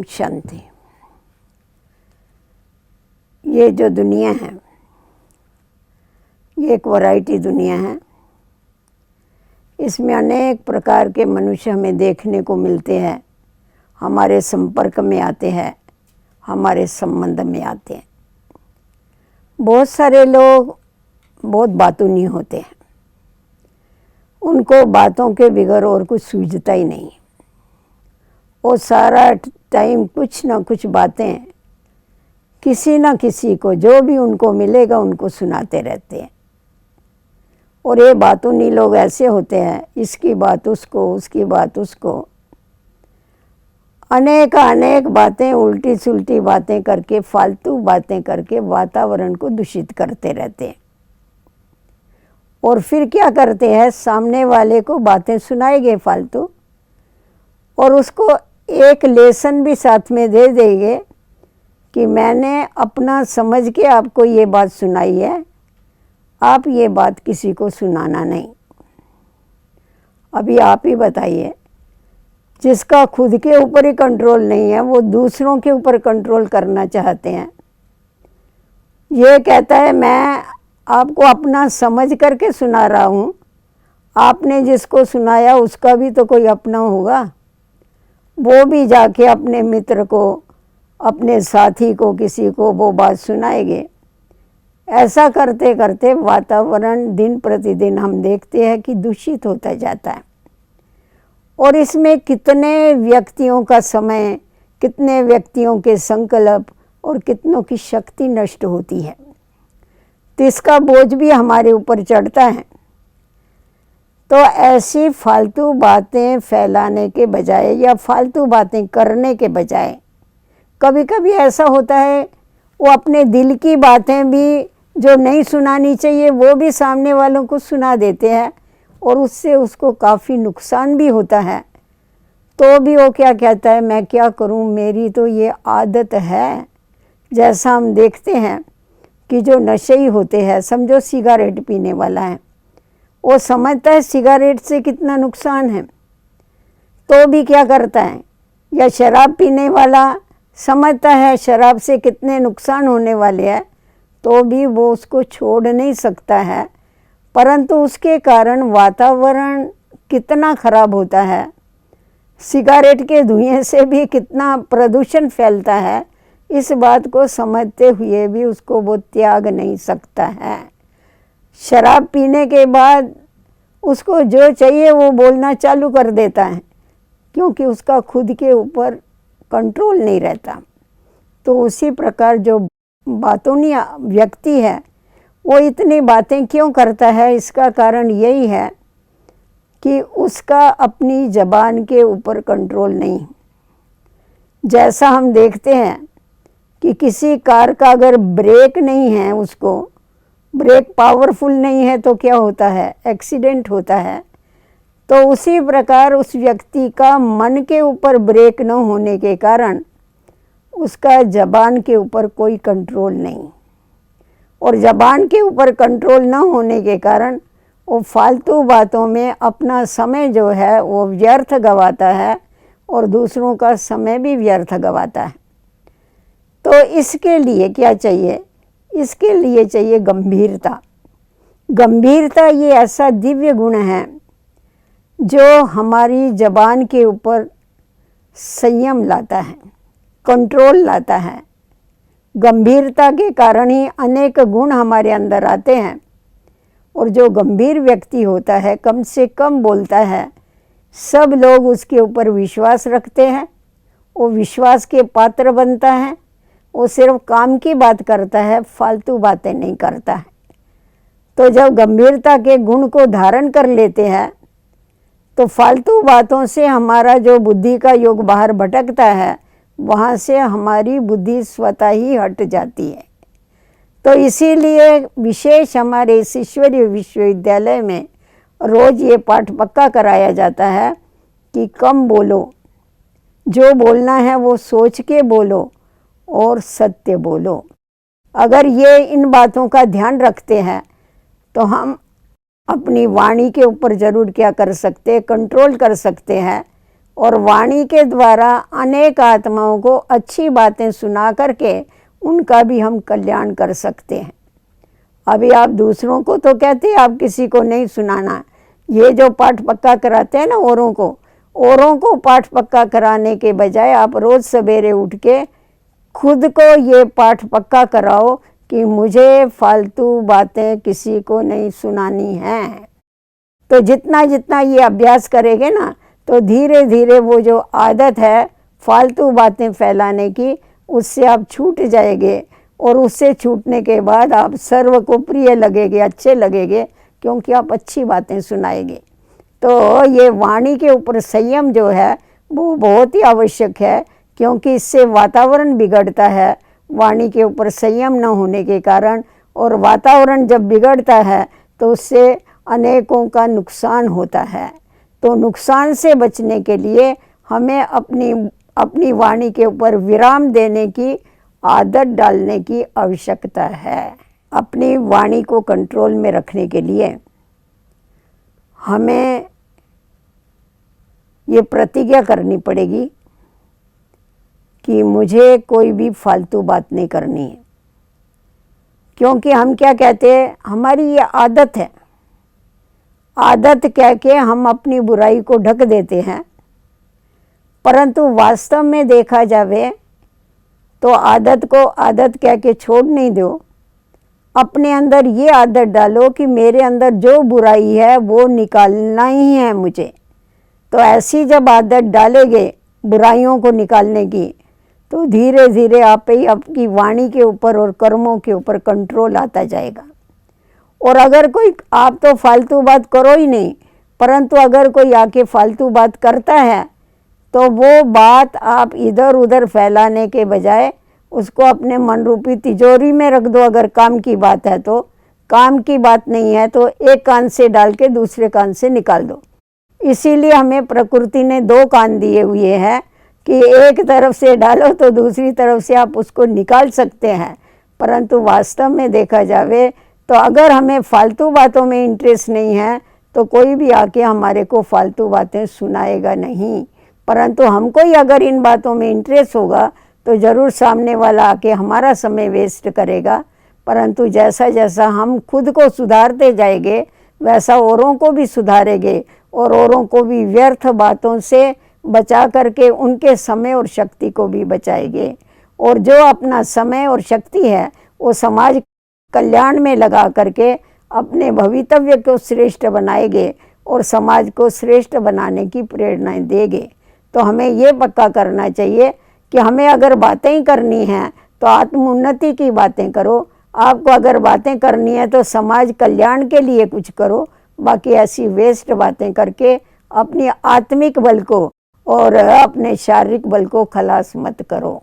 ओम शांति। ये जो दुनिया है ये एक वैरायटी दुनिया है। इसमें अनेक प्रकार के मनुष्य हमें देखने को मिलते हैं, हमारे संपर्क में आते हैं, हमारे संबंध में आते हैं। बहुत सारे लोग बहुत बातूनी होते हैं, उनको बातों के बगैर और कुछ सूझता ही नहीं। वो सारा टाइम कुछ ना कुछ बातें किसी ना किसी को जो भी उनको मिलेगा उनको सुनाते रहते हैं। और ये बातूनी लोग ऐसे होते हैं, इसकी बात उसको, उसकी बात उसको, अनेक बातें, उल्टी सुल्टी बातें करके, फालतू बातें करके वातावरण को दूषित करते रहते हैं। और फिर क्या करते हैं, सामने वाले को बातें सुनाएंगे फालतू और उसको एक लेसन भी साथ में दे देंगे कि मैंने अपना समझ के आपको ये बात सुनाई है, आप ये बात किसी को सुनाना नहीं। अभी आप ही बताइए, जिसका खुद के ऊपर ही कंट्रोल नहीं है वो दूसरों के ऊपर कंट्रोल करना चाहते हैं। ये कहता है मैं आपको अपना समझ करके सुना रहा हूँ, आपने जिसको सुनाया उसका भी तो कोई अपना होगा, वो भी जाके अपने मित्र को, अपने साथी को, किसी को वो बात सुनाएंगे। ऐसा करते करते वातावरण दिन प्रतिदिन हम देखते हैं कि दूषित होता जाता है। और इसमें कितने व्यक्तियों का समय, कितने व्यक्तियों के संकल्प और कितनों की शक्ति नष्ट होती है, तो इसका बोझ भी हमारे ऊपर चढ़ता है। तो ऐसी फालतू बातें फैलाने के बजाय या फालतू बातें करने के बजाय, कभी कभी ऐसा होता है वो अपने दिल की बातें भी जो नहीं सुनानी चाहिए वो भी सामने वालों को सुना देते हैं और उससे उसको काफ़ी नुकसान भी होता है। तो भी वो क्या कहता है, मैं क्या करूं, मेरी तो ये आदत है। जैसा हम देखते हैं कि जो नशेई होते हैं, समझो सिगारेट पीने वाला है, वो समझता है सिगारेट से कितना नुकसान है, तो भी क्या करता है। या शराब पीने वाला समझता है शराब से कितने नुकसान होने वाले हैं, तो भी वो उसको छोड़ नहीं सकता है। परंतु उसके कारण वातावरण कितना खराब होता है, सिगारेट के धुएं से भी कितना प्रदूषण फैलता है, इस बात को समझते हुए भी उसको वो त्याग नहीं सकता है। शराब पीने के बाद उसको जो चाहिए वो बोलना चालू कर देता है, क्योंकि उसका खुद के ऊपर कंट्रोल नहीं रहता। तो उसी प्रकार जो बातूनी व्यक्ति है वो इतनी बातें क्यों करता है, इसका कारण यही है कि उसका अपनी ज़बान के ऊपर कंट्रोल नहीं। जैसा हम देखते हैं कि किसी कार का अगर ब्रेक नहीं है, उसको ब्रेक पावरफुल नहीं है, तो क्या होता है, एक्सीडेंट होता है। तो उसी प्रकार उस व्यक्ति का मन के ऊपर ब्रेक न होने के कारण उसका ज़बान के ऊपर कोई कंट्रोल नहीं, और ज़बान के ऊपर कंट्रोल न होने के कारण वो फालतू बातों में अपना समय जो है वो व्यर्थ गवाता है और दूसरों का समय भी व्यर्थ गवाता है। तो इसके लिए क्या चाहिए, इसके लिए चाहिए गंभीरता। गंभीरता ये ऐसा दिव्य गुण है जो हमारी ज़बान के ऊपर संयम लाता है, कंट्रोल लाता है। गंभीरता के कारण ही अनेक गुण हमारे अंदर आते हैं। और जो गंभीर व्यक्ति होता है, कम से कम बोलता है, सब लोग उसके ऊपर विश्वास रखते हैं, वो विश्वास के पात्र बनता है। वो सिर्फ काम की बात करता है, फालतू बातें नहीं करता है। तो जब गंभीरता के गुण को धारण कर लेते हैं तो फालतू बातों से हमारा जो बुद्धि का योग बाहर भटकता है, वहाँ से हमारी बुद्धि स्वतः ही हट जाती है। तो इसीलिए विशेष हमारे इस ईश्वरीय विश्वविद्यालय में रोज़ ये पाठ पक्का कराया जाता है कि कम बोलो, जो बोलना है वो सोच के बोलो और सत्य बोलो। अगर ये इन बातों का ध्यान रखते हैं तो हम अपनी वाणी के ऊपर ज़रूर क्या कर सकते हैं, कंट्रोल कर सकते हैं और वाणी के द्वारा अनेक आत्माओं को अच्छी बातें सुना करके उनका भी हम कल्याण कर सकते हैं। अभी आप दूसरों को तो कहते हैं आप किसी को नहीं सुनाना, ये जो पाठ पक्का कराते हैं ना औरों को पाठ पक्का कराने के बजाय आप रोज़ सवेरे उठ के खुद को ये पाठ पक्का कराओ कि मुझे फालतू बातें किसी को नहीं सुनानी हैं। तो जितना जितना ये अभ्यास करेंगे ना, तो धीरे धीरे वो जो आदत है फालतू बातें फैलाने की, उससे आप छूट जाएंगे। और उससे छूटने के बाद आप सर्व को प्रिय लगेंगे, अच्छे लगेंगे, क्योंकि आप अच्छी बातें सुनाएंगे। तो ये वाणी के ऊपर संयम जो है वो बहुत ही आवश्यक है, क्योंकि इससे वातावरण बिगड़ता है वाणी के ऊपर संयम न होने के कारण। और वातावरण जब बिगड़ता है तो उससे अनेकों का नुकसान होता है। तो नुकसान से बचने के लिए हमें अपनी वाणी के ऊपर विराम देने की आदत डालने की आवश्यकता है। अपनी वाणी को कंट्रोल में रखने के लिए हमें ये प्रतिज्ञा करनी पड़ेगी कि मुझे कोई भी फालतू बात नहीं करनी है। क्योंकि हम क्या कहते हैं, हमारी ये आदत है, आदत कह के हम अपनी बुराई को ढक देते हैं। परंतु वास्तव में देखा जावे तो आदत को आदत कह के छोड़ नहीं दो, अपने अंदर ये आदत डालो कि मेरे अंदर जो बुराई है वो निकालना ही है मुझे। तो ऐसी जब आदत डालेंगे बुराइयों को निकालने की, तो धीरे धीरे आप ही आपकी वाणी के ऊपर और कर्मों के ऊपर कंट्रोल आता जाएगा। और अगर कोई, आप तो फालतू बात करो ही नहीं, परंतु अगर कोई आके फालतू बात करता है तो वो बात आप इधर उधर फैलाने के बजाय उसको अपने मन रूपी तिजोरी में रख दो। अगर काम की बात है तो, काम की बात नहीं है तो एक कान से डाल के दूसरे कान से निकाल दो। इसीलिए हमें प्रकृति ने दो कान दिए हुए हैं कि एक तरफ से डालो तो दूसरी तरफ से आप उसको निकाल सकते हैं। परंतु वास्तव में देखा जावे तो अगर हमें फालतू बातों में इंटरेस्ट नहीं है तो कोई भी आके हमारे को फालतू बातें सुनाएगा नहीं। परंतु हमको ही अगर इन बातों में इंटरेस्ट होगा तो ज़रूर सामने वाला आके हमारा समय वेस्ट करेगा। परंतु जैसा जैसा हम खुद को सुधारते जाएंगे वैसा औरों को भी सुधारेंगे और औरों को भी व्यर्थ बातों से बचा करके उनके समय और शक्ति को भी बचाएंगे। और जो अपना समय और शक्ति है वो समाज कल्याण में लगा करके अपने भवितव्य को श्रेष्ठ बनाएंगे और समाज को श्रेष्ठ बनाने की प्रेरणाएं देंगे। तो हमें ये पक्का करना चाहिए कि हमें अगर बातें ही करनी हैं तो आत्मोन्नति की बातें करो। आपको अगर बातें करनी है तो समाज कल्याण के लिए कुछ करो, बाकी ऐसी वेस्ट बातें करके अपनी आत्मिक बल को और अपने शारीरिक बल को खलास मत करो।